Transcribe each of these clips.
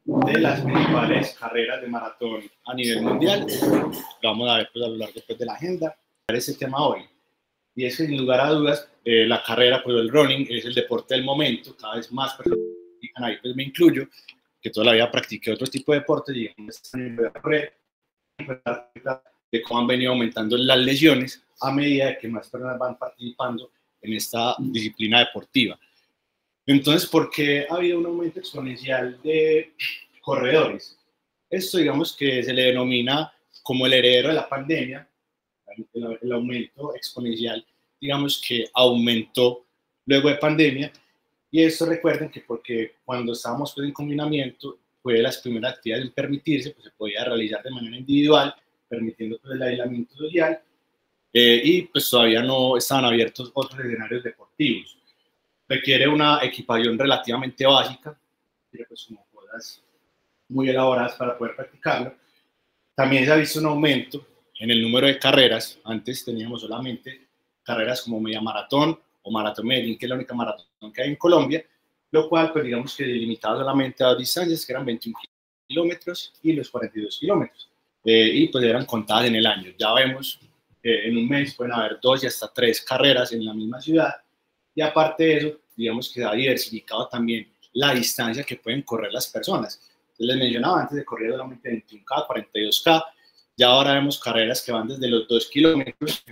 de las principales carreras de maratón a nivel mundial. Lo vamos a ver pues, a lo largo pues, de la agenda. Ese tema hoy. Y es que sin lugar a dudas, la carrera, pues el running es el deporte del momento. Cada vez más personas practican, ahí pues me incluyo, que toda la vida practiqué otros tipos de deportes y de cómo han venido aumentando las lesiones a medida que más personas van participando en esta disciplina deportiva. Entonces, ¿por qué ha habido un aumento exponencial de corredores? Esto, digamos, que se le denomina como el heredero de la pandemia, el aumento exponencial, digamos, que aumentó luego de pandemia. Y esto recuerden que porque cuando estábamos pues, en confinamiento, fue de las primeras actividades en permitirse, pues se podía realizar de manera individual, permitiendo pues, el aislamiento social, y pues todavía no estaban abiertos otros escenarios deportivos. Requiere una equipación relativamente básica, pues como cosas muy elaboradas para poder practicarlo. También se ha visto un aumento en el número de carreras. Antes teníamos solamente carreras como media maratón o maratón Medellín, que es la única maratón que hay en Colombia, lo cual, pues digamos que limitaba solamente a dos distancias, que eran 21 kilómetros y los 42 kilómetros. Y pues eran contadas en el año. Ya vemos que en un mes pueden haber 2 y hasta 3 carreras en la misma ciudad. Y aparte de eso, digamos que ha diversificado también la distancia que pueden correr las personas. Entonces, les mencionaba antes de correr solamente 21K, 42K, ya ahora vemos carreras que van desde los 2 kilómetros,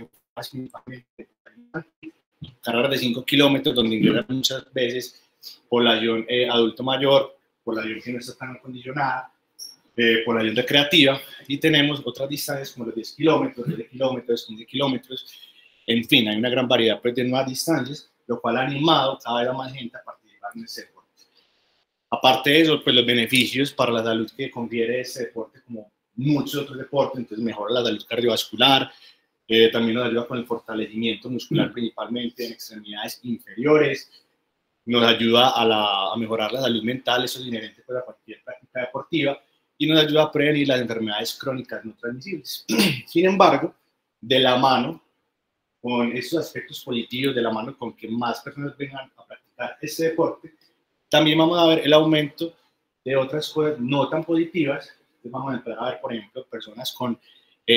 carreras de 5 kilómetros, donde ingresan muchas veces población adulto mayor, población que no está tan acondicionada, población recreativa, y tenemos otras distancias como los 10 kilómetros, 12 kilómetros, 15 kilómetros, en fin, hay una gran variedad pues, de nuevas distancias, lo cual ha animado cada vez a más gente a participar en este deporte. Aparte de eso, pues los beneficios para la salud que confiere este deporte, como muchos otros deportes, entonces mejora la salud cardiovascular, también nos ayuda con el fortalecimiento muscular principalmente en extremidades inferiores, nos ayuda a mejorar la salud mental, eso es inherente pues, a cualquier práctica deportiva, y nos ayuda a prevenir las enfermedades crónicas no transmisibles. Sin embargo, de la mano con estos aspectos positivos, de la mano con que más personas vengan a practicar este deporte, también vamos a ver el aumento de otras cosas no tan positivas. Entonces vamos a empezar a ver, por ejemplo, personas con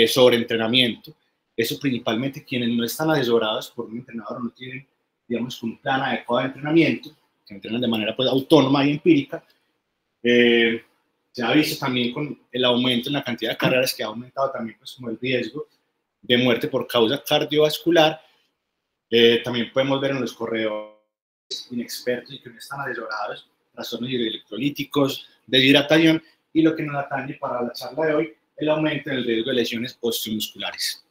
sobreentrenamiento. Eso principalmente quienes no están asesorados por un entrenador, no tienen, digamos, un plan adecuado de entrenamiento, que entrenan de manera pues, autónoma y empírica. Se ha visto también con el aumento en la cantidad de carreras que ha aumentado también pues, como el riesgo de muerte por causa cardiovascular. También podemos ver en los corredores inexpertos y que no están asesorados, trastornos electrolíticos, deshidratación, y lo que nos atañe para la charla de hoy, el aumento en el riesgo de lesiones osteomusculares.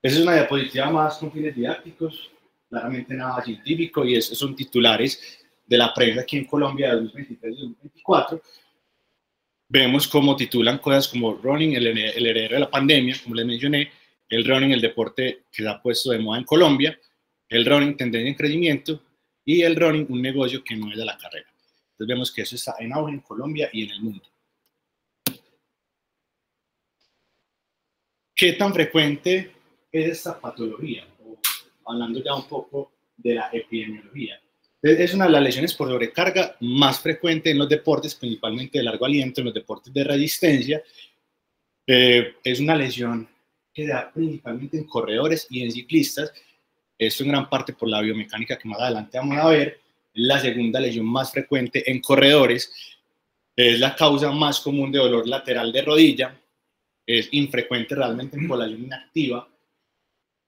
Esa es una diapositiva más con fines didácticos, claramente nada científico, y esos son titulares de la prensa aquí en Colombia de 2023 y 2024. Vemos cómo titulan cosas como running, el heredero de la pandemia, como les mencioné, el running, el deporte que se ha puesto de moda en Colombia, el running, tendencia en crecimiento, y el running, un negocio que no es de la carrera. Entonces vemos que eso está en auge en Colombia y en el mundo. ¿Qué tan frecuente es esta patología? Hablando ya un poco de la epidemiología. Es una de las lesiones por sobrecarga más frecuente en los deportes, principalmente de largo aliento, en los deportes de resistencia. Es una lesión que se da principalmente en corredores y en ciclistas. Esto en gran parte por la biomecánica que más adelante vamos a ver. Es la segunda lesión más frecuente en corredores. Es la causa más común de dolor lateral de rodilla. Es infrecuente realmente en población inactiva.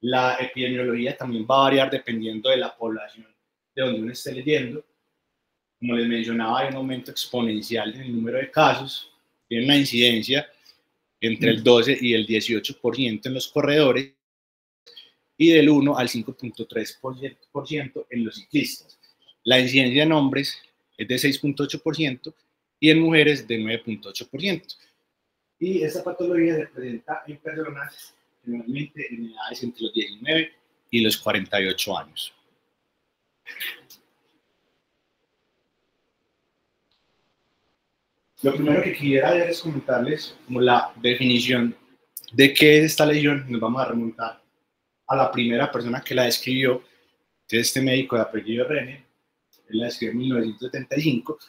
La epidemiología también va a variar dependiendo de la población de donde uno esté leyendo. Como les mencionaba, hay un aumento exponencial en el número de casos. Tiene una incidencia entre el 12 y el 18% en los corredores y del 1 al 5.3% en los ciclistas. La incidencia en hombres es de 6.8% y en mujeres de 9.8%. Y esta patología se presenta en personas generalmente en edades entre los 19 y los 48 años. Lo primero que quisiera hacer es comentarles como la definición de qué es esta lesión. Nos vamos a remontar a la primera persona que la describió, que es este médico de apellido René, él la describe en 1975,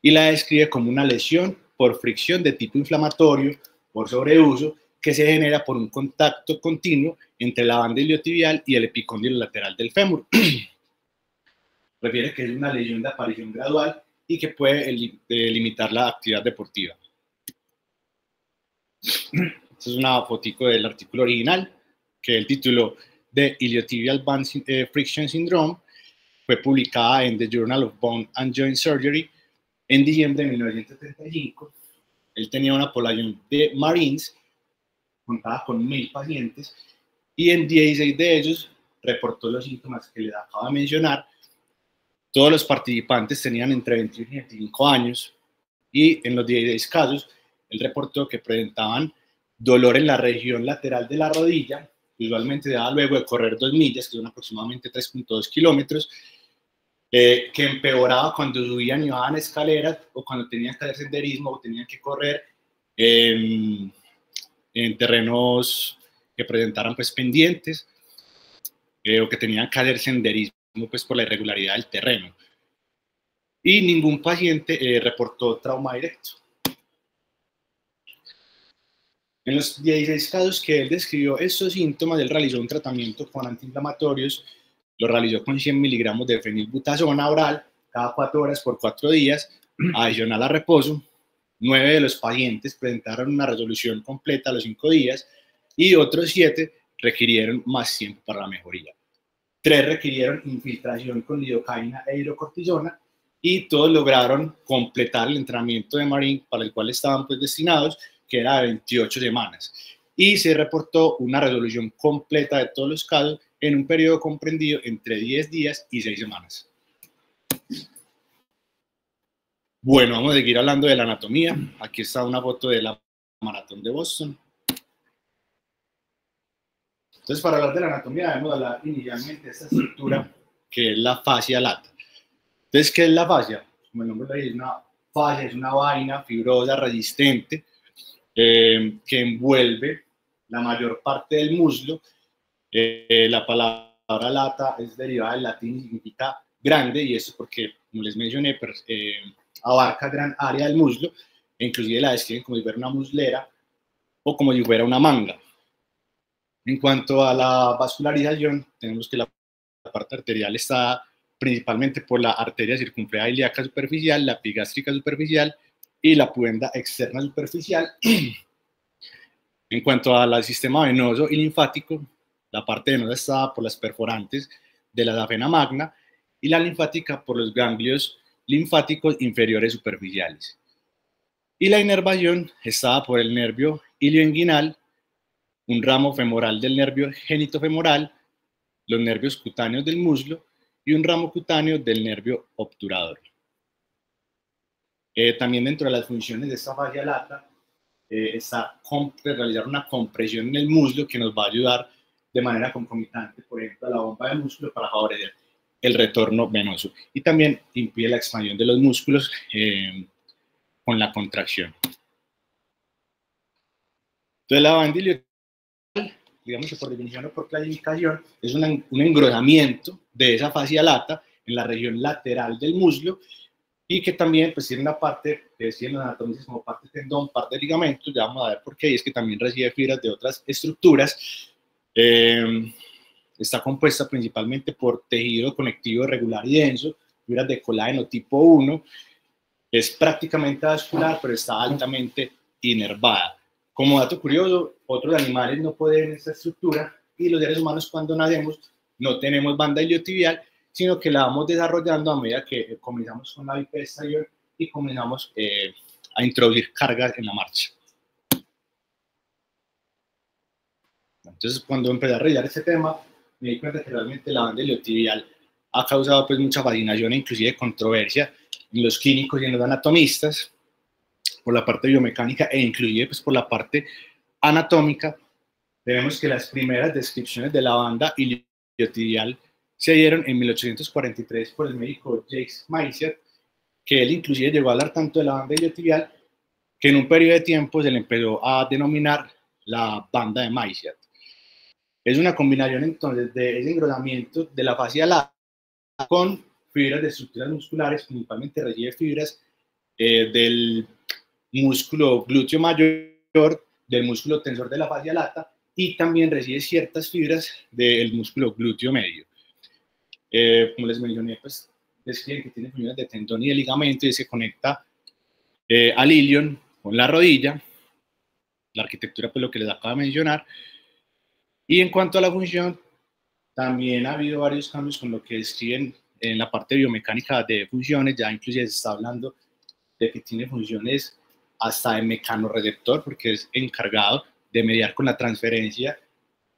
y la describe como una lesión por fricción de tipo inflamatorio, por sobreuso, que se genera por un contacto continuo entre la banda iliotibial y el epicóndilo lateral del fémur. Refiere que es una lesión de aparición gradual y que puede limitar la actividad deportiva. Esta es una fotico del artículo original, que el título de Iliotibial Band Friction Syndrome, fue publicada en The Journal of Bone and Joint Surgery en diciembre de 1975. Él tenía una población de Marines, contaba con 1000 pacientes, y en 16 de ellos reportó los síntomas que les acabo de mencionar. Todos los participantes tenían entre 21 y 25 años, y en los 16 casos, él reportó que presentaban dolor en la región lateral de la rodilla, usualmente daba luego de correr 2 millas, que son aproximadamente 3.2 kilómetros, que empeoraba cuando subían y bajaban escaleras, o cuando tenían que hacer senderismo, o tenían que correr en terrenos que presentaran pues pendientes, o que tenían que hacer senderismo pues por la irregularidad del terreno. Y ningún paciente reportó trauma directo. En los 16 casos que él describió estos síntomas, él realizó un tratamiento con antiinflamatorios, lo realizó con 100 miligramos de fenilbutazona oral cada 4 horas por 4 días, adicional a reposo. 9 de los pacientes presentaron una resolución completa a los 5 días y otros 7 requirieron más tiempo para la mejoría. 3 requirieron infiltración con lidocaína e hidrocortisona y todos lograron completar el entrenamiento de Marine para el cual estaban pues destinados, que era de 28 semanas. Y se reportó una resolución completa de todos los casos en un periodo comprendido entre 10 días y 6 semanas. Bueno, vamos a seguir hablando de la anatomía. Aquí está una foto de la maratón de Boston. Entonces, para hablar de la anatomía, debemos hablar inicialmente de esta estructura que es la fascia lata. Entonces, ¿qué es la fascia? Como el nombre lo dice, una fascia es una vaina fibrosa, resistente, que envuelve la mayor parte del muslo. La palabra lata es derivada del latín y significa grande, y eso porque, como les mencioné, abarca gran área del muslo, e inclusive la describen como si fuera una muslera o como si fuera una manga. En cuanto a la vascularización, tenemos que la parte arterial está principalmente por la arteria circunfleja ilíaca superficial, la epigástrica superficial y la pudenda externa superficial. En cuanto al sistema venoso y linfático, la parte venosa está por las perforantes de la safena magna y la linfática por los ganglios linfáticos inferiores superficiales. Y la inervación está por el nervio ilioinguinal, un ramo femoral del nervio genitofemoral, los nervios cutáneos del muslo y un ramo cutáneo del nervio obturador. También dentro de las funciones de esta fascia lata está realizar una compresión en el muslo que nos va a ayudar de manera concomitante, por ejemplo, a la bomba de músculo para favorecer el retorno venoso, y también impide la expansión de los músculos con la contracción. Entonces, la banda iliotibial, digamos que por definición o por clasificación, es un engrosamiento de esa fascia lata en la región lateral del muslo, y que también pues, tiene una parte que decían los anatómicos como parte de tendón, parte de ligamento. Ya vamos a ver por qué, y es que también recibe fibras de otras estructuras. Está compuesta principalmente por tejido conectivo regular y denso, fibras de colágeno tipo 1, es prácticamente vascular, pero está altamente inervada. Como dato curioso, otros animales no poseen esta estructura, y los seres humanos cuando nacemos no tenemos banda iliotibial, sino que la vamos desarrollando a medida que comenzamos con la bipedestación y comenzamos a introducir cargas en la marcha. Entonces, cuando empecé a revisar este tema, me di cuenta que realmente la banda iliotibial ha causado pues, mucha fascinación e inclusive controversia en los clínicos y en los anatomistas, por la parte biomecánica e inclusive pues, por la parte anatómica. Tenemos que las primeras descripciones de la banda iliotibial se dieron en 1843 por el médico Jacques Maizière, que él inclusive llegó a hablar tanto de la banda iliotibial que en un periodo de tiempo se le empezó a denominar la banda de Maizière. Es una combinación entonces de ese engrosamiento de la fascia lata con fibras de estructuras musculares, principalmente recibe fibras del músculo glúteo mayor, del músculo tensor de la fascia lata, y también recibe ciertas fibras del músculo glúteo medio. Como les mencioné, pues describen que tiene funciones de tendón y de ligamento y se conecta al ilion con la rodilla, la arquitectura, pues lo que les acabo de mencionar. Y en cuanto a la función, también ha habido varios cambios con lo que describen en la parte biomecánica de funciones, ya inclusive se está hablando de que tiene funciones hasta de mecanorreceptor, porque es encargado de mediar con la transferencia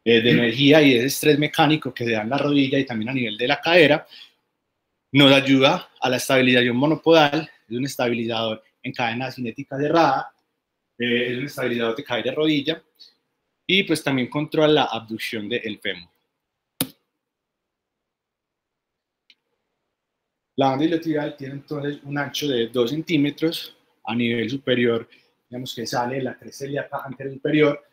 de energía y ese estrés mecánico que se da en la rodilla y también a nivel de la cadera. Nos ayuda a la estabilización monopodal, es un estabilizador en cadena cinética cerrada, es un estabilizador de cadera de rodilla y pues también controla la abducción del fémur. La banda iliotibial tiene entonces un ancho de 2 centímetros a nivel superior, digamos que sale de la cresta ilíaca anterior superior,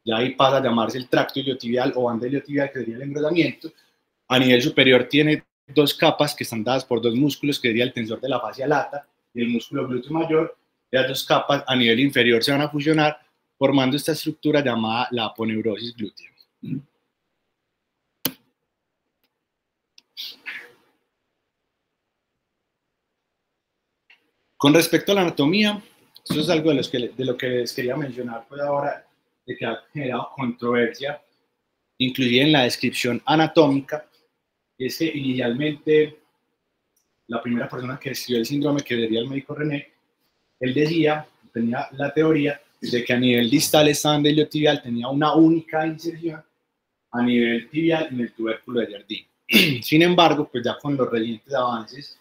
ya ahí pasa a llamarse el tracto iliotibial o banda iliotibial, que sería el engrosamiento. A nivel superior tiene 2 capas que están dadas por 2 músculos, que sería el tensor de la fascia lata y el músculo glúteo mayor. Las 2 capas a nivel inferior se van a fusionar, formando esta estructura llamada la aponeurosis glútea. Con respecto a la anatomía, esto es algo de lo que les quería mencionar pues ahora, de que ha generado controversia, inclusive en la descripción anatómica. Es que inicialmente la primera persona que describió el síndrome, que sería el médico René, él decía, tenía la teoría de que a nivel distal esta banda iliotibial tenía una única inserción a nivel tibial en el tubérculo de Jardín. Sin embargo, pues ya con los recientes avances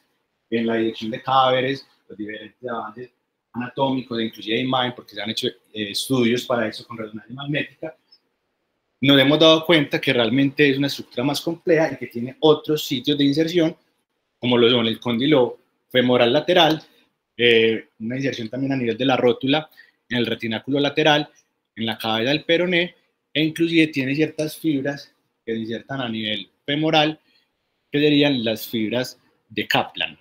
en la dirección de cadáveres, los diferentes avances anatómicos e inclusive de imagen, porque se han hecho estudios para eso con resonancia magnética, nos hemos dado cuenta que realmente es una estructura más compleja y que tiene otros sitios de inserción, como lo son el cóndilo femoral lateral, una inserción también a nivel de la rótula, en el retináculo lateral, en la cabeza del peroné, e inclusive tiene ciertas fibras que se insertan a nivel femoral, que serían las fibras de Kaplan.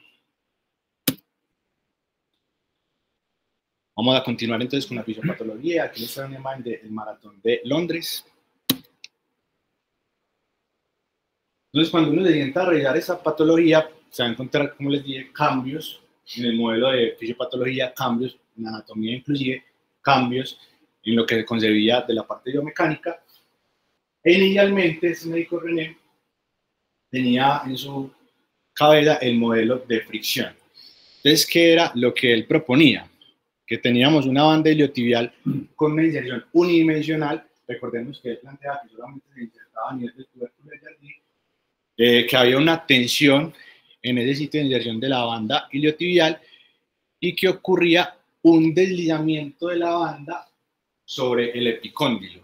Vamos a continuar entonces con la fisiopatología. Aquí les traigo una imagen del maratón de Londres. Entonces, cuando uno se sienta a revisar esa patología, se va a encontrar, como les dije, cambios en el modelo de fisiopatología, cambios en la anatomía, inclusive cambios en lo que se concebía de la parte biomecánica. E inicialmente, este médico René tenía en su cabeza el modelo de fricción. Entonces, ¿qué era lo que él proponía? Que teníamos una banda iliotibial con una inserción unidimensional. Recordemos que él planteaba que solamente se insertaba a nivel del tubérculo de Jardín, que había una tensión en ese sitio de inserción de la banda iliotibial y que ocurría un deslizamiento de la banda sobre el epicóndilo.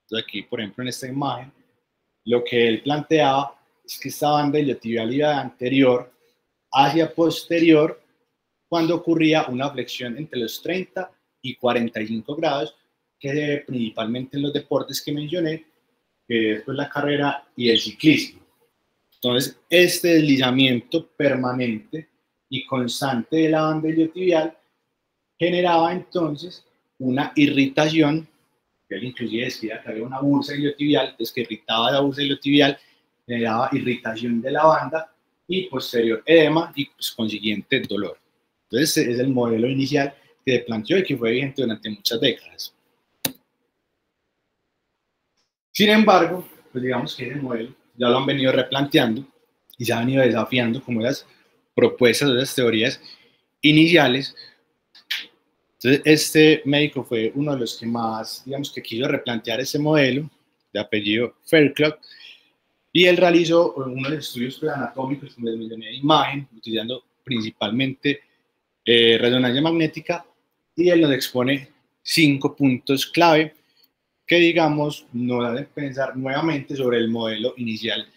Entonces aquí, por ejemplo, en esta imagen, lo que él planteaba es que esta banda iliotibial iba de anterior hacia posterior cuando ocurría una flexión entre los 30 y 45 grados, que se ve principalmente en los deportes que mencioné, que es pues la carrera y el ciclismo. Entonces, este deslizamiento permanente y constante de la banda iliotibial generaba entonces una irritación, que él inclusive decía que había una bursa iliotibial, entonces que irritaba la bursa iliotibial, generaba irritación de la banda y posterior edema y pues, consiguiente dolor. Entonces, es el modelo inicial que se planteó y que fue vigente durante muchas décadas. Sin embargo, pues digamos que ese modelo ya lo han venido replanteando y se han venido desafiando como las propuestas de las teorías iniciales. Entonces, este médico fue uno de los que más, digamos, que quiso replantear ese modelo, de apellido Fairclough, y él realizó unos estudios anatómicos, como les mencioné, de imagen, utilizando principalmente resonancia magnética, y él nos expone 5 puntos clave que, digamos, nos hacen pensar nuevamente sobre el modelo inicial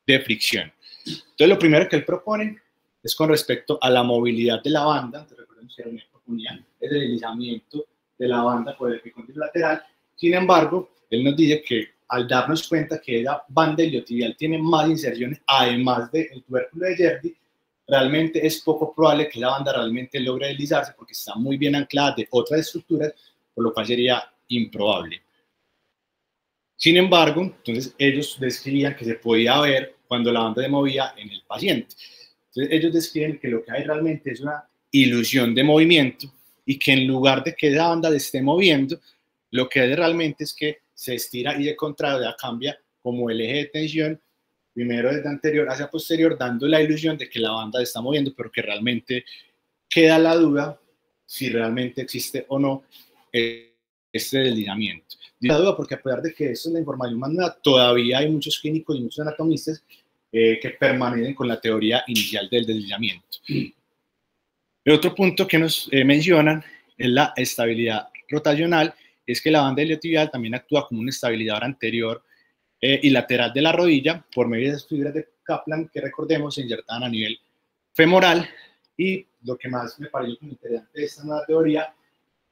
de fricción. Entonces, lo primero que él propone es con respecto a la movilidad de la banda. Entonces, recordemos que René proponía el deslizamiento de la banda por el epicóndilo lateral. Sin embargo, él nos dice que al darnos cuenta que la banda iliotibial tiene más inserciones, además del tubérculo de Gerdy, realmente es poco probable que la banda realmente logre deslizarse porque está muy bien anclada de otras estructuras, por lo cual sería improbable. Sin embargo, entonces ellos describían que se podía ver cuando la banda se movía en el paciente. Entonces ellos describen que lo que hay realmente es una ilusión de movimiento y que en lugar de que la banda se esté moviendo, lo que hay realmente es que se estira y se contrae, o sea, cambia como el eje de tensión, primero desde anterior hacia posterior, dando la ilusión de que la banda se está moviendo, pero que realmente queda la duda si realmente existe o no este deslizamiento. La duda porque a pesar de que esto es la información más nueva, todavía hay muchos clínicos y muchos anatomistas que permanecen con la teoría inicial del deslizamiento. El otro punto que nos mencionan es la estabilidad rotacional, es que la banda iliotibial también actúa como un estabilizador anterior y lateral de la rodilla por medio de esas fibras de Kaplan que recordemos se insertaban a nivel femoral, y lo que más me pareció interesante de esta nueva teoría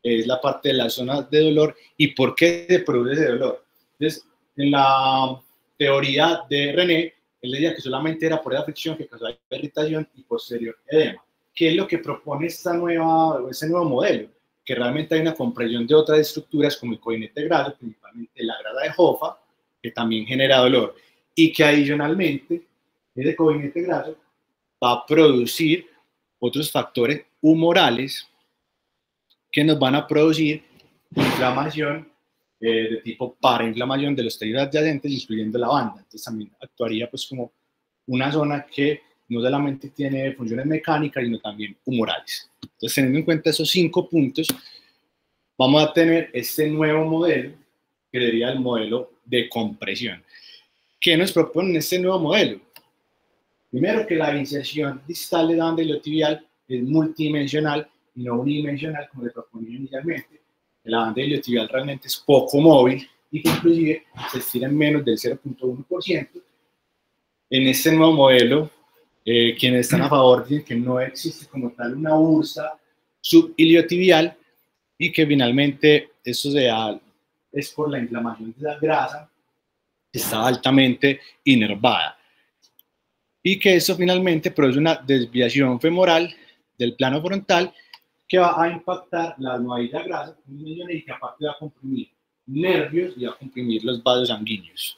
es la parte de las zonas de dolor y por qué se produce ese dolor. Entonces, en la teoría de René, él decía que solamente era por esa fricción que causaba irritación y posterior edema. ¿Qué es lo que propone ese nuevo modelo? Que realmente hay una compresión de otras estructuras como el coinete graso, principalmente la grasa de Hoffa, que también genera dolor, y que adicionalmente ese coinete graso va a producir otros factores humorales que nos van a producir inflamación de tipo parainflamación de los tejidos adyacentes, incluyendo la banda. Entonces también actuaría pues como una zona que no solamente tiene funciones mecánicas, sino también humorales. Entonces, teniendo en cuenta esos 5 puntos, vamos a tener este nuevo modelo, que sería el modelo de compresión. ¿Qué nos proponen este nuevo modelo? Primero, que la inserción distal de la banda iliotibial es multidimensional y no unidimensional, como le proponía inicialmente. La banda iliotibial realmente es poco móvil y que inclusive se estira en menos del 0.1%. En este nuevo modelo, quienes están a favor dicen que no existe como tal una bursa subiliotibial y que finalmente esto se da es por la inflamación de la grasa que está altamente inervada y que eso finalmente produce una desviación femoral del plano frontal que va a impactar la almohadilla grasa y que aparte va a comprimir nervios y va a comprimir los vasos sanguíneos.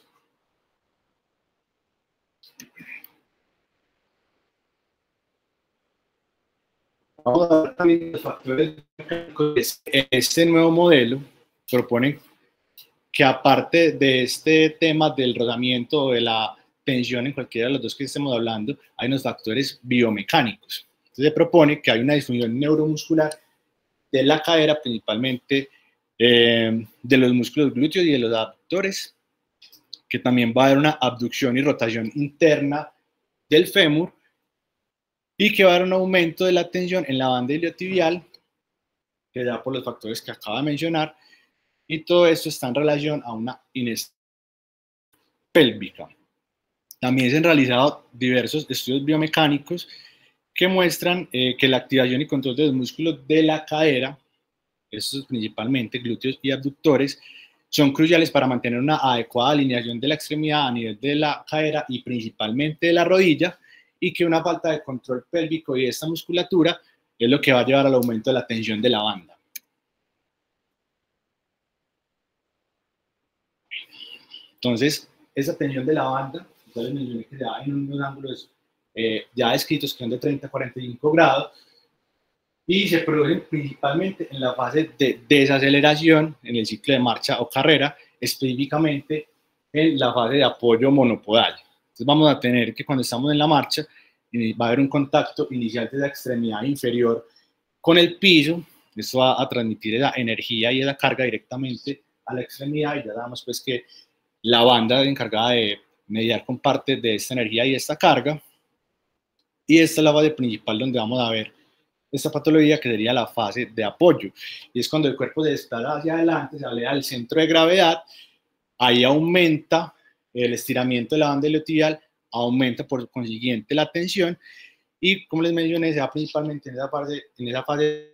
Vamos a ver también los factores mecánicos. Este nuevo modelo propone que aparte de este tema del rodamiento o de la tensión en cualquiera de los dos que estemos hablando, hay unos factores biomecánicos. Entonces se propone que hay una disfunción neuromuscular de la cadera, principalmente de los músculos glúteos y de los abductores, que también va a haber una abducción y rotación interna del fémur, y que va a haber un aumento de la tensión en la banda iliotibial, que da por los factores que acabo de mencionar, y todo esto está en relación a una inestabilidad pélvica. También se han realizado diversos estudios biomecánicos que muestran que la activación y control de los músculos de la cadera, estos principalmente glúteos y abductores, son cruciales para mantener una adecuada alineación de la extremidad a nivel de la cadera y principalmente de la rodilla, y que una falta de control pélvico y de esta musculatura es lo que va a llevar al aumento de la tensión de la banda. Entonces, esa tensión de la banda, ya les mencioné que se da en unos ángulos ya descritos que son de 30 a 45 grados, y se producen principalmente en la fase de desaceleración en el ciclo de marcha o carrera, específicamente en la fase de apoyo monopodal. Entonces vamos a tener que cuando estamos en la marcha va a haber un contacto inicial de la extremidad inferior con el piso. Esto va a transmitir esa energía y esa carga directamente a la extremidad, y ya damos pues que la banda encargada de mediar con parte de esta energía y esta carga, y esta es la fase principal donde vamos a ver esta patología, que sería la fase de apoyo, y es cuando el cuerpo se desplaza hacia adelante, se aleja del centro de gravedad, ahí aumenta el estiramiento de la banda iliotibial, aumenta por consiguiente la tensión, y como les mencioné, se da principalmente en esa fase de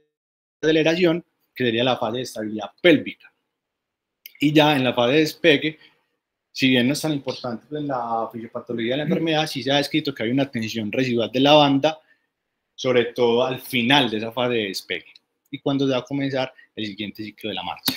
aceleración, que sería la fase de estabilidad pélvica. Y ya en la fase de despegue Si bien no es tan importante en la fisiopatología de la enfermedad, sí se ha descrito que hay una tensión residual de la banda, sobre todo al final de esa fase de despegue y cuando se va a comenzar el siguiente ciclo de la marcha.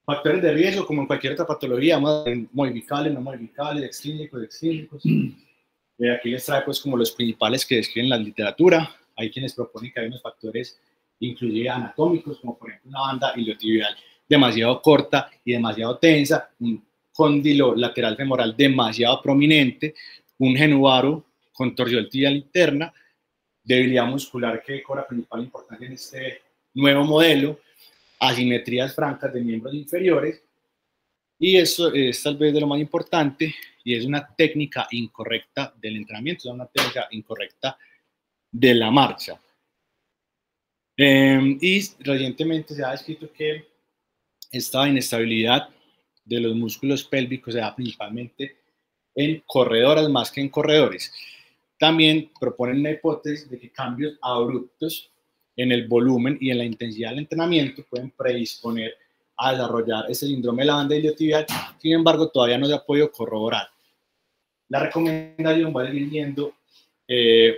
Factores de riesgo, como en cualquier otra patología, modificables, no modificables, extrínsecos, extrínsecos. Aquí les trae pues como los principales que describen la literatura. Hay quienes proponen que hay unos factores inclusive anatómicos, como por ejemplo una banda iliotibial demasiado corta y demasiado tensa, un cóndilo lateral femoral demasiado prominente, un genuvaro con torsión tibial interna, debilidad muscular que cobra principal importancia en este nuevo modelo, asimetrías francas de miembros inferiores, y eso es tal vez de lo más importante, y es una técnica incorrecta del entrenamiento, es una técnica incorrecta de la marcha. Y recientemente se ha descrito que esta inestabilidad de los músculos pélvicos se da principalmente en corredoras más que en corredores. También proponen una hipótesis de que cambios abruptos en el volumen y en la intensidad del entrenamiento pueden predisponer a desarrollar ese síndrome de la banda iliotibial. Sin embargo, todavía no se ha podido corroborar. La recomendación va a ir viendo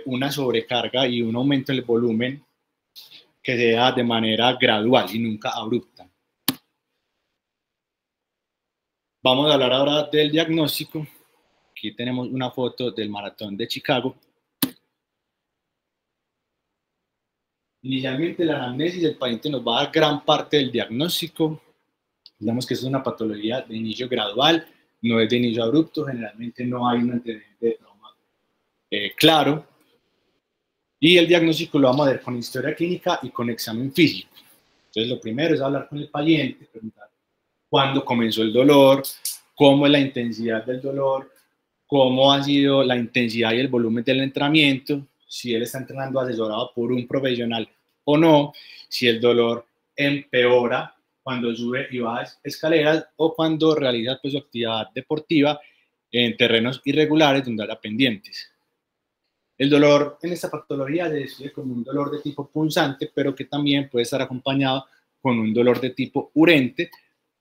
una sobrecarga y un aumento en el volumen que se da de manera gradual y nunca abrupta. Vamos a hablar ahora del diagnóstico. Aquí tenemos una foto del maratón de Chicago. Inicialmente la anamnesis del paciente nos va a dar gran parte del diagnóstico. Digamos que es una patología de inicio gradual, no es de inicio abrupto, generalmente no hay un antecedente de trauma claro. Y el diagnóstico lo vamos a ver con historia clínica y con examen físico. Entonces lo primero es hablar con el paciente, preguntar cuándo comenzó el dolor, cómo es la intensidad del dolor, cómo ha sido la intensidad y el volumen del entrenamiento, si él está entrenando asesorado por un profesional o no, si el dolor empeora cuando sube y baja escaleras o cuando realiza pues, su actividad deportiva en terrenos irregulares donde haya pendientes. El dolor en esta patología se describe como un dolor de tipo punzante, pero que también puede estar acompañado con un dolor de tipo urente,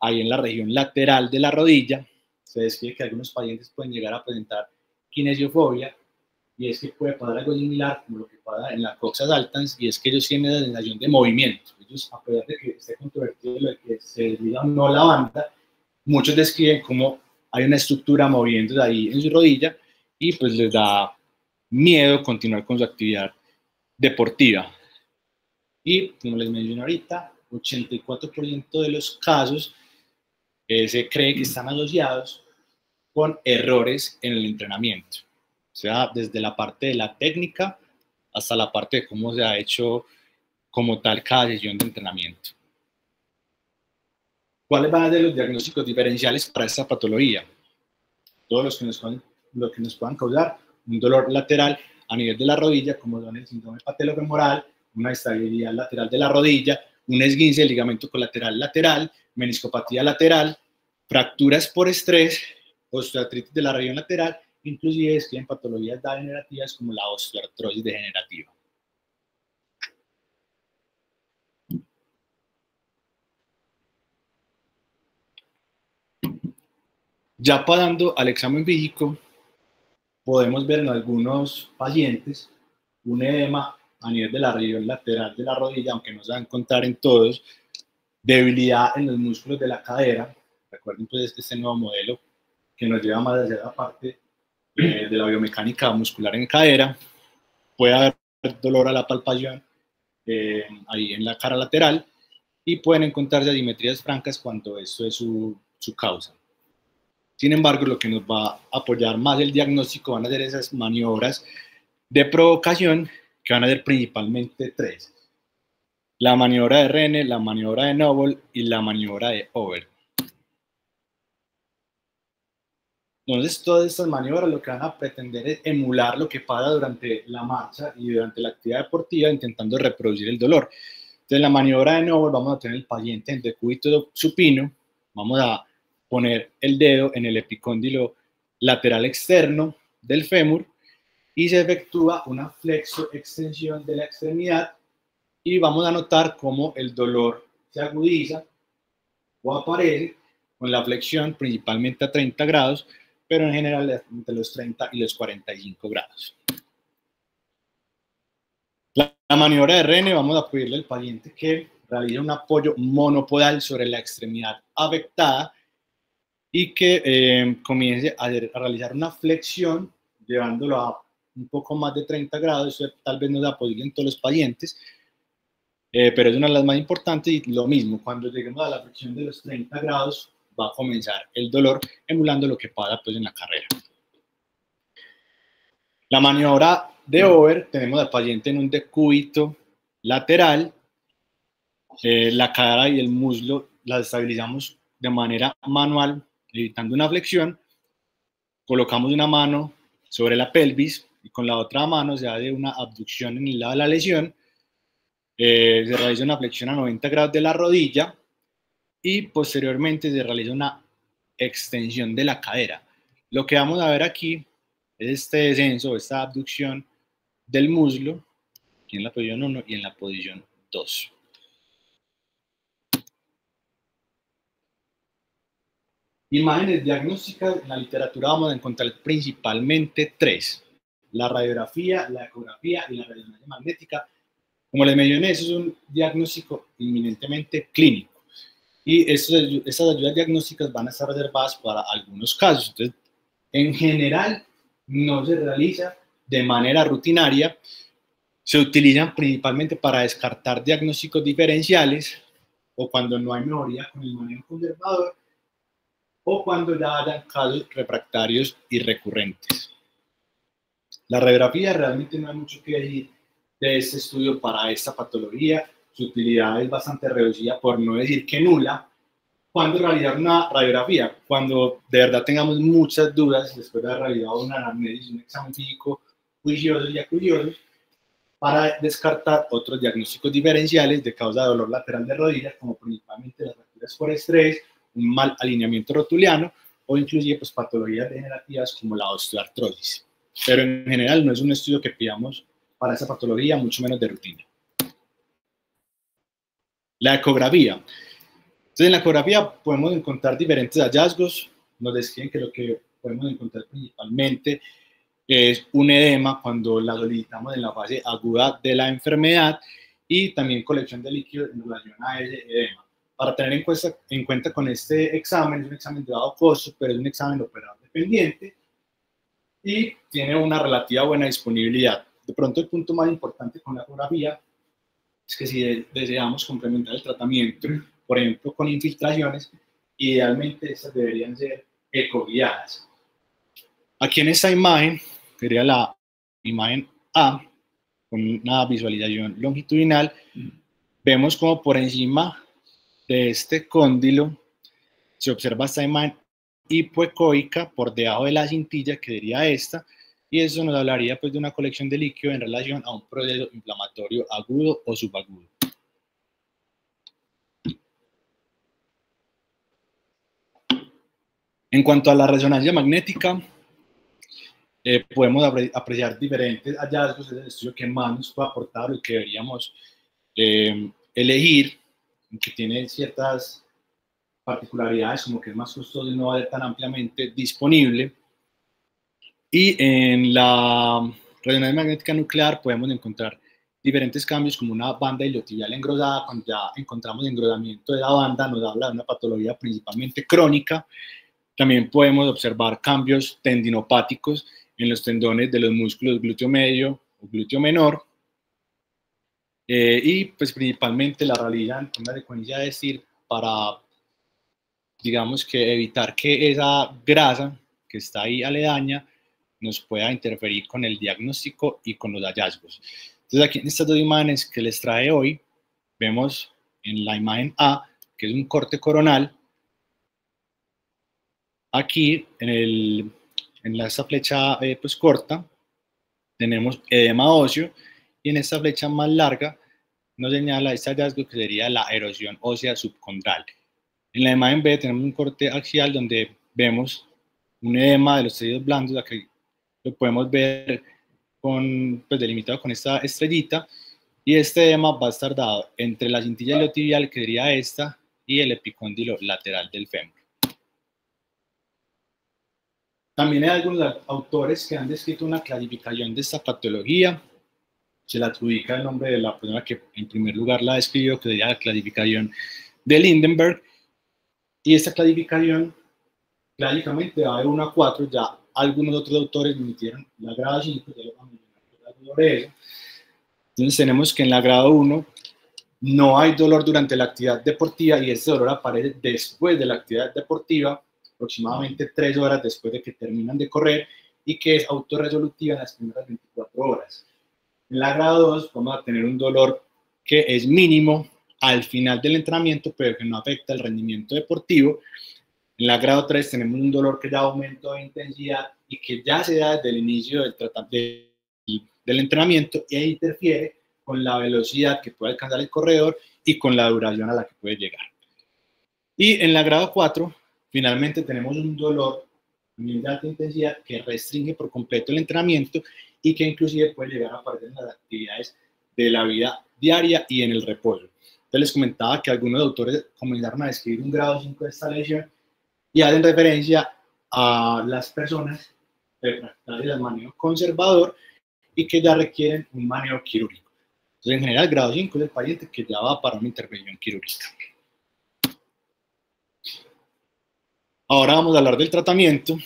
ahí en la región lateral de la rodilla. Se describe que algunos pacientes pueden llegar a presentar kinesiofobia, y es que puede pasar algo similar como lo que pasa en la coxa saltans, y es que ellos tienen la sensación de movimiento. Ellos, a pesar de que esté controvertido lo de que se desliga o no la banda, muchos describen como hay una estructura moviéndose ahí en su rodilla, y pues les da miedo continuar con su actividad deportiva. Y como les mencioné ahorita, 84% de los casos se cree que están asociados con errores en el entrenamiento. O sea, desde la parte de la técnica hasta la parte de cómo se ha hecho como tal cada sesión de entrenamiento. ¿Cuáles van a ser los diagnósticos diferenciales para esta patología? Todos los que nos puedan causar un dolor lateral a nivel de la rodilla, como son el síndrome patelo-femoral, una estabilidad lateral de la rodilla, un esguince del ligamento colateral lateral, meniscopatía lateral, fracturas por estrés, osteoartritis de la región lateral, inclusive describen patologías degenerativas como la osteoartrosis degenerativa. Ya pasando al examen físico, podemos ver en algunos pacientes un edema a nivel de la región lateral de la rodilla, aunque no se va a encontrar en todos, debilidad en los músculos de la cadera. Recuerden pues este nuevo modelo que nos lleva más hacia la parte de la biomecánica muscular en cadera. Puede haber dolor a la palpación ahí en la cara lateral, y pueden encontrarse asimetrías francas cuando esto es su causa. Sin embargo, lo que nos va a apoyar más el diagnóstico van a ser esas maniobras de provocación, que van a ser principalmente tres: la maniobra de Rene, la maniobra de Noble y la maniobra de Over. Entonces, todas estas maniobras lo que van a pretender es emular lo que pasa durante la marcha y durante la actividad deportiva, intentando reproducir el dolor. Entonces, la maniobra de Noble, vamos a tener el paciente en decúbito supino, vamos a poner el dedo en el epicóndilo lateral externo del fémur y se efectúa una flexo-extensión de la extremidad, y vamos a notar cómo el dolor se agudiza o aparece con la flexión principalmente a 30 grados, pero en general entre los 30 y los 45 grados. La maniobra de René, vamos a pedirle al paciente que realice un apoyo monopodal sobre la extremidad afectada y que comience a realizar una flexión, llevándolo a un poco más de 30 grados. Eso tal vez no sea posible en todos los pacientes, pero es una de las más importantes. Y lo mismo, cuando lleguemos a la flexión de los 30 grados, va a comenzar el dolor, emulando lo que pasa pues en la carrera. La maniobra de over, tenemos al paciente en un decúbito lateral, la cara y el muslo las estabilizamos de manera manual, evitando una flexión. Colocamos una mano sobre la pelvis y con la otra mano se hace una abducción en el lado de la lesión. Se realiza una flexión a 90 grados de la rodilla y posteriormente se realiza una extensión de la cadera. Lo que vamos a ver aquí es este descenso, esta abducción del muslo, aquí en la posición 1 y en la posición 2. Imágenes diagnósticas, en la literatura vamos a encontrar principalmente 3: la radiografía, la ecografía y la resonancia magnética. Como les mencioné, eso es un diagnóstico inminentemente clínico. Y estas ayudas diagnósticas van a estar reservadas para algunos casos. Entonces, en general, no se realiza de manera rutinaria. Se utilizan principalmente para descartar diagnósticos diferenciales o cuando no hay mejoría con el manejo conservador o cuando ya hayan casos refractarios y recurrentes. La radiografía, realmente no hay mucho que decir de este estudio para esta patología. Su utilidad es bastante reducida, por no decir que nula. ¿Cuándo realizar una radiografía? Cuando de verdad tengamos muchas dudas después de haber realizado una anamnesis, un examen físico juicioso y acucioso, para descartar otros diagnósticos diferenciales de causa de dolor lateral de rodillas, como principalmente las fracturas por estrés, un mal alineamiento rotuliano o inclusive pues, patologías degenerativas como la osteoartrosis. Pero en general no es un estudio que pidamos para esa patología, mucho menos de rutina. La ecografía. Entonces, en la ecografía podemos encontrar diferentes hallazgos. Nos describen que lo que podemos encontrar principalmente es un edema cuando la solicitamos en la fase aguda de la enfermedad y también colección de líquidos en relación a ese edema. Para tener en cuenta con este examen, es un examen de bajo costo, pero es un examen operador dependiente y tiene una relativa buena disponibilidad. De pronto, el punto más importante con la ecografía es que si deseamos complementar el tratamiento, por ejemplo, con infiltraciones, idealmente estas deberían ser ecoguiadas. Aquí en esta imagen, sería la imagen A, con una visualización longitudinal, vemos como por encima de este cóndilo se observa esta imagen hipoecoica por debajo de la cintilla, que sería esta, y eso nos hablaría pues, de una colección de líquido en relación a un proceso inflamatorio agudo o subagudo. En cuanto a la resonancia magnética, podemos apreciar diferentes hallazgos. Es el estudio que más nos puede aportar, el que deberíamos elegir, que tiene ciertas particularidades, como que es más costoso y no va a ser tan ampliamente disponible. Y en la resonancia magnética nuclear podemos encontrar diferentes cambios, como una banda iliotibial engrosada. Cuando ya encontramos engrosamiento de la banda, nos habla de una patología principalmente crónica. También podemos observar cambios tendinopáticos en los tendones de los músculos glúteo medio o glúteo menor. Y pues principalmente la realizan con una secuencia de STIR para, digamos, que evitar que esa grasa que está ahí aledaña nos pueda interferir con el diagnóstico y con los hallazgos. Entonces aquí en estas dos imágenes que les traje hoy, vemos en la imagen A, que es un corte coronal. Aquí en esta flecha pues corta tenemos edema óseo, y en esta flecha más larga nos señala este hallazgo que sería la erosión ósea subcondral. En la imagen B tenemos un corte axial donde vemos un edema de los tejidos blandos. Aquí lo podemos ver pues, delimitado con esta estrellita, y este edema va a estar dado entre la cintilla iliotibial, que sería esta, y el epicóndilo lateral del fémur. También hay algunos autores que han descrito una clasificación de esta patología. Se le adjudica el nombre de la persona que en primer lugar la describió, que sería la clasificación de Lindenberg. Y esta clasificación, clásicamente, va de 1 a 4. Ya algunos otros autores emitieron la grado 5, ya lo vamos a mencionar sobre eso. Entonces tenemos que en la grado 1 no hay dolor durante la actividad deportiva y este dolor aparece después de la actividad deportiva, aproximadamente 3 horas después de que terminan de correr, y que es autorresolutiva en las primeras 24 horas. En la grado 2 vamos a tener un dolor que es mínimo al final del entrenamiento, pero que no afecta el rendimiento deportivo. En la grado 3 tenemos un dolor que ya aumenta de intensidad y que ya se da desde el inicio del entrenamiento e interfiere con la velocidad que puede alcanzar el corredor y con la duración a la que puede llegar. Y en la grado 4, finalmente tenemos un dolor de alta intensidad que restringe por completo el entrenamiento y que inclusive puede llegar a aparecer en las actividades de la vida diaria y en el reposo. Entonces les comentaba que algunos autores comenzaron a describir un grado 5 de esta lesión y hacen referencia a las personas refractarias al manejo conservador y que ya requieren un manejo quirúrgico. Entonces, en general, grado 5 es el paciente que ya va para una intervención quirúrgica. Ahora vamos a hablar del tratamiento.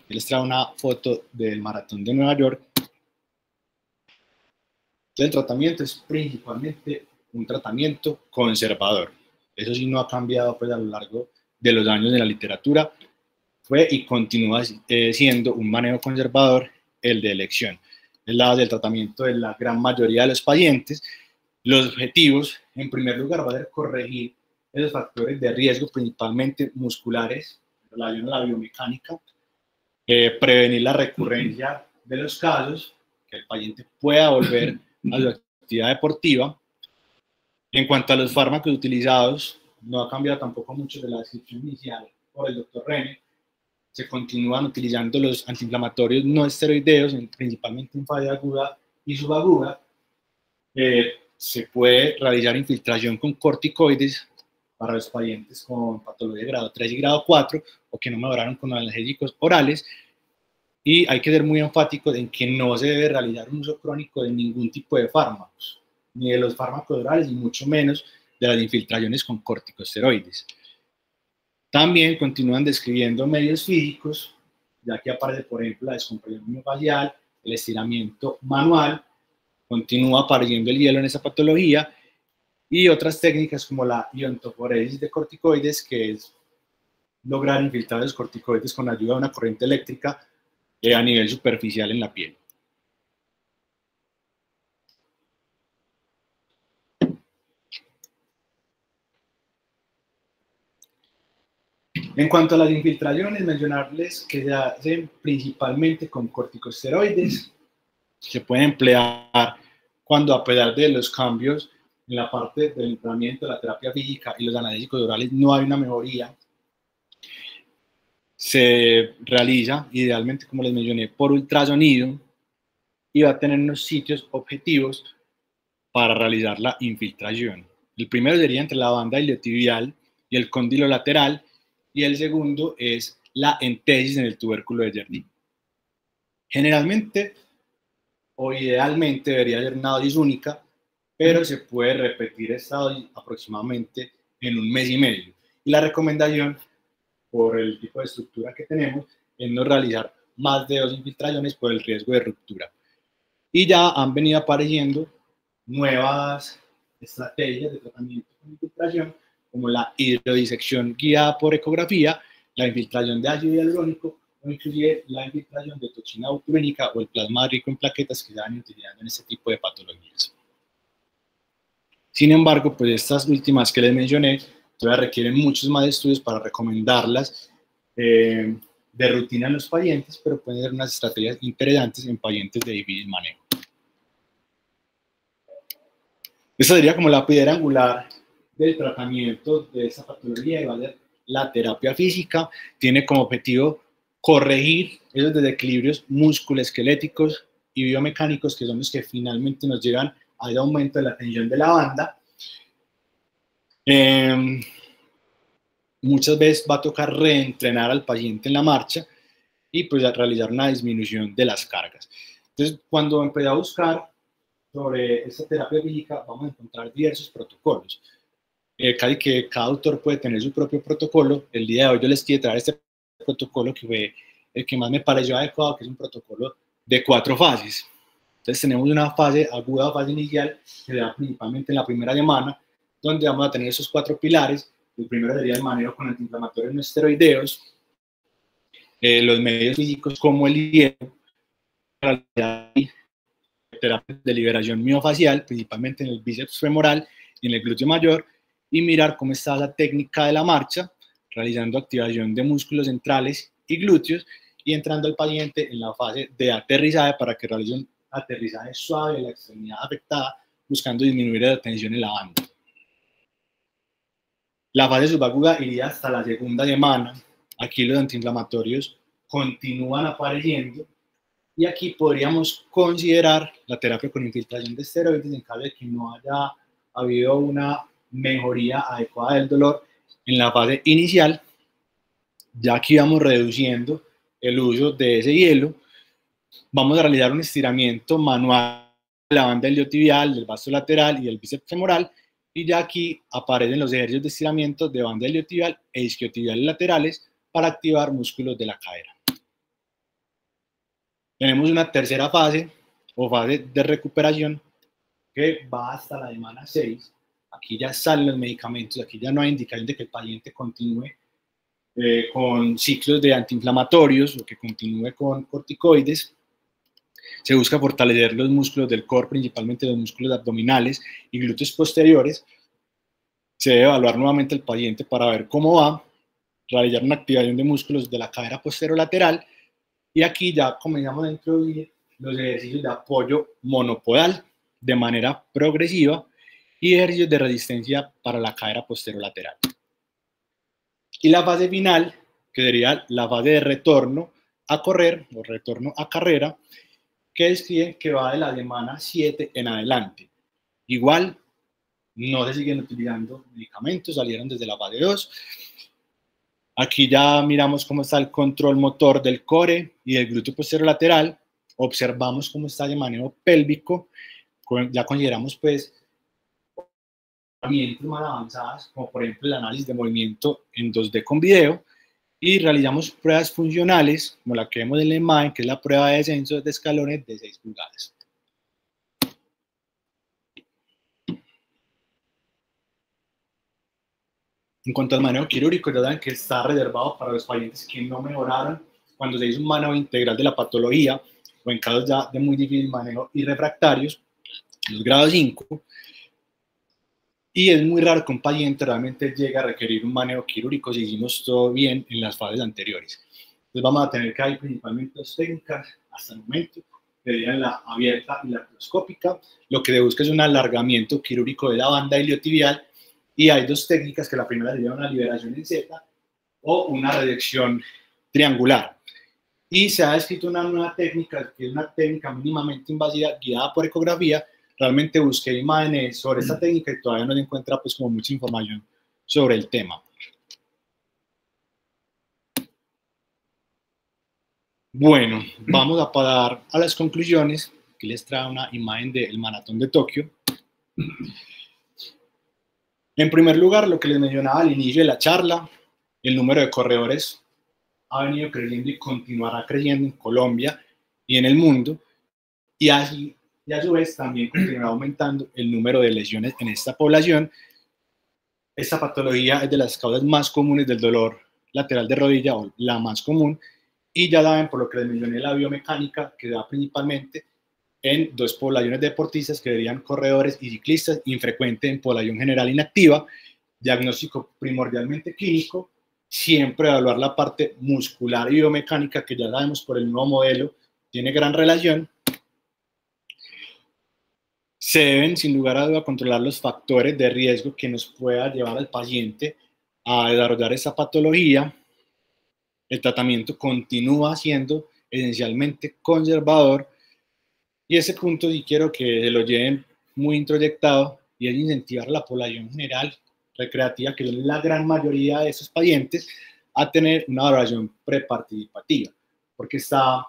Les traigo una foto del maratón de Nueva York. El tratamiento es principalmente un tratamiento conservador. Eso sí no ha cambiado pues, a lo largo de los años en la literatura. Fue y continúa siendo un manejo conservador el de elección. Es la base del tratamiento de la gran mayoría de los pacientes. Los objetivos, en primer lugar, va a ser corregir esos factores de riesgo, principalmente musculares, en relación a la biomecánica, prevenir la recurrencia de los casos, que el paciente pueda volver a su actividad deportiva. En cuanto a los fármacos utilizados, no ha cambiado tampoco mucho de la descripción inicial por el doctor Rene. Se continúan utilizando los antiinflamatorios no esteroideos, principalmente en fase aguda y subaguda. Se puede realizar infiltración con corticoides para los pacientes con patología de grado 3 y grado 4 o que no mejoraron con analgésicos orales. Y hay que ser muy enfáticos en que no se debe realizar un uso crónico de ningún tipo de fármacos, ni de los fármacos orales, y mucho menos de las infiltraciones con corticosteroides. También continúan describiendo medios físicos, ya que aparece, por ejemplo, la descompresión miofascial, el estiramiento manual, continúa apareciendo el hielo en esa patología, y otras técnicas como la iontoforesis de corticoides, que es lograr infiltrar los corticoides con ayuda de una corriente eléctrica a nivel superficial en la piel. En cuanto a las infiltraciones, mencionarles que se hacen principalmente con corticosteroides. Se pueden emplear cuando, a pesar de los cambios en la parte del entrenamiento, la terapia física y los analgésicos orales, no hay una mejoría. Se realiza, idealmente, como les mencioné, por ultrasonido y va a tener unos sitios objetivos para realizar la infiltración. El primero sería entre la banda iliotibial y el cóndilo lateral, y el segundo es la entesis en el tubérculo de Jardine. Generalmente o idealmente debería ser una dosis única, pero se puede repetir esta dosis aproximadamente en 1 mes y medio. Y la recomendación, por el tipo de estructura que tenemos, es no realizar más de 2 infiltraciones por el riesgo de ruptura. Y ya han venido apareciendo nuevas estrategias de tratamiento con infiltración, como la hidrodisección guiada por ecografía, la infiltración de ácido hialurónico o inclusive la infiltración de toxina botulínica o el plasma rico en plaquetas que se van utilizando en este tipo de patologías. Sin embargo, pues estas últimas que les mencioné todavía requieren muchos más estudios para recomendarlas de rutina en los pacientes, pero pueden ser unas estrategias interesantes en pacientes de difícil manejo. Esta sería como la piedra angular del tratamiento de esta patología, y va a ser la terapia física. Tiene como objetivo corregir esos desequilibrios musculoesqueléticos y biomecánicos que son los que finalmente nos llevan al aumento de la tensión de la banda. Muchas veces va a tocar reentrenar al paciente en la marcha, y pues a realizar una disminución de las cargas. Entonces, cuando empecé a buscar sobre esta terapia física, vamos a encontrar diversos protocolos. Casi que cada autor puede tener su propio protocolo. El día de hoy yo les quiero traer este protocolo que fue el que más me pareció adecuado, que es un protocolo de 4 fases. Entonces tenemos una fase aguda, fase inicial, que se da principalmente en la primera semana, donde vamos a tener esos 4 pilares. El primero sería el manejo con antiinflamatorios no esteroideos, los medios físicos como el hielo, terapias de liberación miofacial, principalmente en el bíceps femoral y en el glúteo mayor, y mirar cómo está la técnica de la marcha, realizando activación de músculos centrales y glúteos, y entrando al paciente en la fase de aterrizaje para que realice un aterrizaje suave de la extremidad afectada, buscando disminuir la tensión en la banda. La fase subaguda iría hasta la segunda semana. Aquí los antiinflamatorios continúan apareciendo, y aquí podríamos considerar la terapia con infiltración de esteroides en caso de que no haya habido una mejoría adecuada del dolor en la fase inicial. Ya aquí vamos reduciendo el uso de ese hielo. Vamos a realizar un estiramiento manual de la banda iliotibial, del vasto lateral y del bíceps femoral, y ya aquí aparecen los ejercicios de estiramiento de banda iliotibial e isquiotibiales laterales para activar músculos de la cadera. Tenemos una tercera fase o fase de recuperación que va hasta la semana 6. Aquí ya salen los medicamentos, aquí ya no hay indicación de que el paciente continúe con ciclos de antiinflamatorios o que continúe con corticoides. Se busca fortalecer los músculos del core, principalmente los músculos abdominales y glúteos posteriores. Se debe evaluar nuevamente el paciente para ver cómo va, realizar una activación de músculos de la cadera posterolateral, y aquí ya comenzamos a introducir los ejercicios de apoyo monopodal de manera progresiva y ejercicios de resistencia para la cadera posterolateral. Y la fase final, que sería la fase de retorno a correr o retorno a carrera, que describe que va de la semana 7 en adelante. Igual, no se siguen utilizando medicamentos, salieron desde la fase 2. Aquí ya miramos cómo está el control motor del core y del glúteo posterolateral. Observamos cómo está el manejo pélvico. Ya consideramos pues herramientas más avanzadas, como por ejemplo el análisis de movimiento en 2D con video, y realizamos pruebas funcionales, como la que vemos en la imagen, que es la prueba de descenso de escalones de 6 pulgadas. En cuanto al manejo quirúrgico, ya saben que está reservado para los pacientes que no mejoraron cuando se hizo un manejo integral de la patología, o en casos ya de muy difícil manejo y refractarios, los grados 5, y es muy raro que un paciente realmente llegue a requerir un manejo quirúrgico si hicimos todo bien en las fases anteriores. Entonces vamos a tener que hay principalmente dos técnicas hasta el momento, que serían la abierta y la artroscópica. Lo que se busca es un alargamiento quirúrgico de la banda iliotibial, y hay dos técnicas, que la primera sería una liberación en Z o una reducción triangular. Y se ha descrito una nueva técnica, que es una técnica mínimamente invasiva guiada por ecografía. Realmente busqué imágenes sobre esta técnica y todavía no se encuentra pues como mucha información sobre el tema. Bueno, vamos a pasar a las conclusiones. Aquí les traigo una imagen del maratón de Tokio. En primer lugar, lo que les mencionaba al inicio de la charla, el número de corredores ha venido creciendo y continuará creciendo en Colombia y en el mundo, y así, y a su vez también continuará aumentando el número de lesiones en esta población. Esta patología es de las causas más comunes del dolor lateral de rodilla, o la más común, y ya saben, por lo que les mencioné, la biomecánica, que da principalmente en dos poblaciones de deportistas, que serían corredores y ciclistas, infrecuente en población general inactiva. Diagnóstico primordialmente clínico, siempre evaluar la parte muscular y biomecánica, que ya sabemos por el nuevo modelo tiene gran relación. Se deben, sin lugar a duda, controlar los factores de riesgo que nos pueda llevar al paciente a desarrollar esa patología. El tratamiento continúa siendo esencialmente conservador, y ese punto sí quiero que se lo lleven muy introyectado, y es incentivar a la población general recreativa, que es la gran mayoría de esos pacientes, a tener una valoración preparticipativa. porque está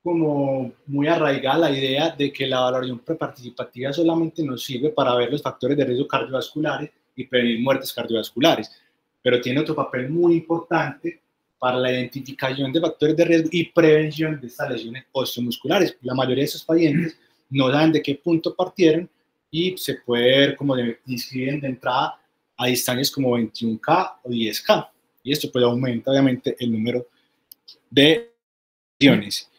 como muy arraigada la idea de que la valoración preparticipativa solamente nos sirve para ver los factores de riesgo cardiovasculares y prevenir muertes cardiovasculares, pero tiene otro papel muy importante para la identificación de factores de riesgo y prevención de estas lesiones osteomusculares. La mayoría de esos pacientes no saben de qué punto partieron y se puede ver como inscriben de entrada a distancias como 21K o 10K. Y esto pues aumenta obviamente el número de lesiones.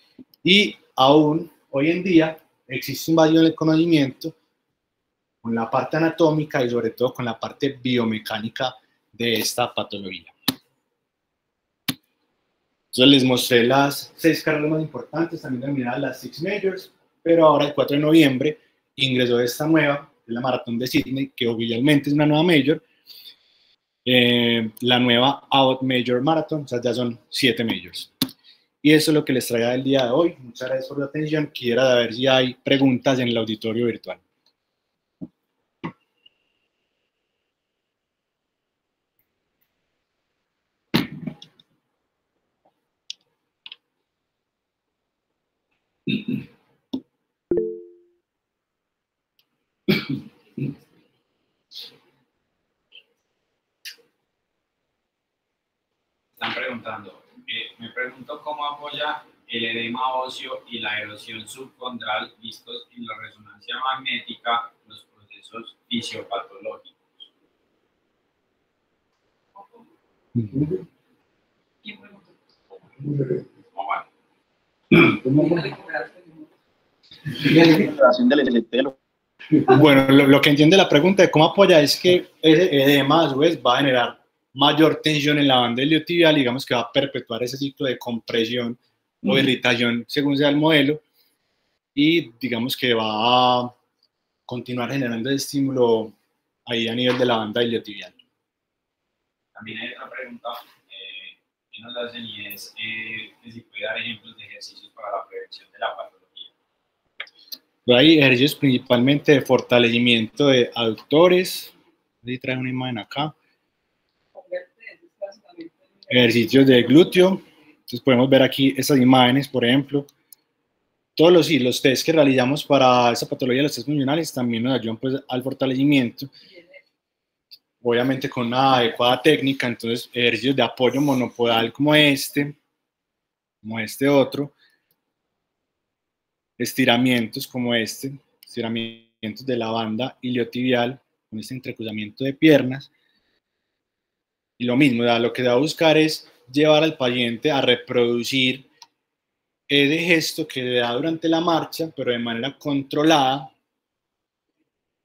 Y aún hoy en día existe un vacío en el conocimiento con la parte anatómica y sobre todo con la parte biomecánica de esta patología. Entonces les mostré las 6 carreras más importantes, también denominadas las Six Majors, pero ahora el 4 de noviembre ingresó esta nueva, la Maratón de Sydney, que oficialmente es una nueva Major, la nueva Abbott Major Marathon, o sea, ya son 7 Majors. Y eso es lo que les traía el día de hoy. Muchas gracias por la atención. Quisiera saber si hay preguntas en el auditorio virtual. Están preguntando, me pregunto cómo apoya el edema óseo y la erosión subcondral vistos en la resonancia magnética los procesos fisiopatológicos. ¿Quién preguntó? Bueno, lo que entiende la pregunta de cómo apoya es que ese edema a su vez va a generar mayor tensión en la banda iliotibial, digamos que va a perpetuar ese ciclo de compresión o irritación según sea el modelo, y digamos que va a continuar generando el estímulo ahí a nivel de la banda iliotibial. También hay otra pregunta que nos hacen y es que si puede dar ejemplos de ejercicios para la prevención de la patología. Hay ejercicios principalmente de fortalecimiento de aductores, ahí trae una imagen acá, ejercicios de glúteo, entonces podemos ver aquí estas imágenes, por ejemplo, todos los test que realizamos para esta patología, los test funcionales, también nos ayudan pues al fortalecimiento, obviamente con una adecuada técnica. Entonces ejercicios de apoyo monopodal como este otro, estiramientos como estiramientos de la banda iliotibial con este entrecruzamiento de piernas, y lo mismo, lo que se va a buscar es llevar al paciente a reproducir ese gesto que le da durante la marcha, pero de manera controlada,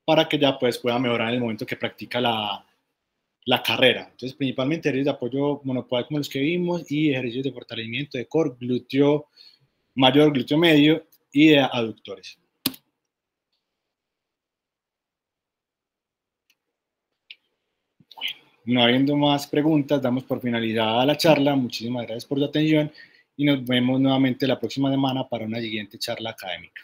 para que ya pues pueda mejorar en el momento que practica la carrera. Entonces, principalmente ejercicios de apoyo monopodal como los que vimos y ejercicios de fortalecimiento de core, glúteo mayor, glúteo medio y de aductores. Bueno, no habiendo más preguntas, damos por finalizada la charla. Muchísimas gracias por su atención y nos vemos nuevamente la próxima semana para una siguiente charla académica.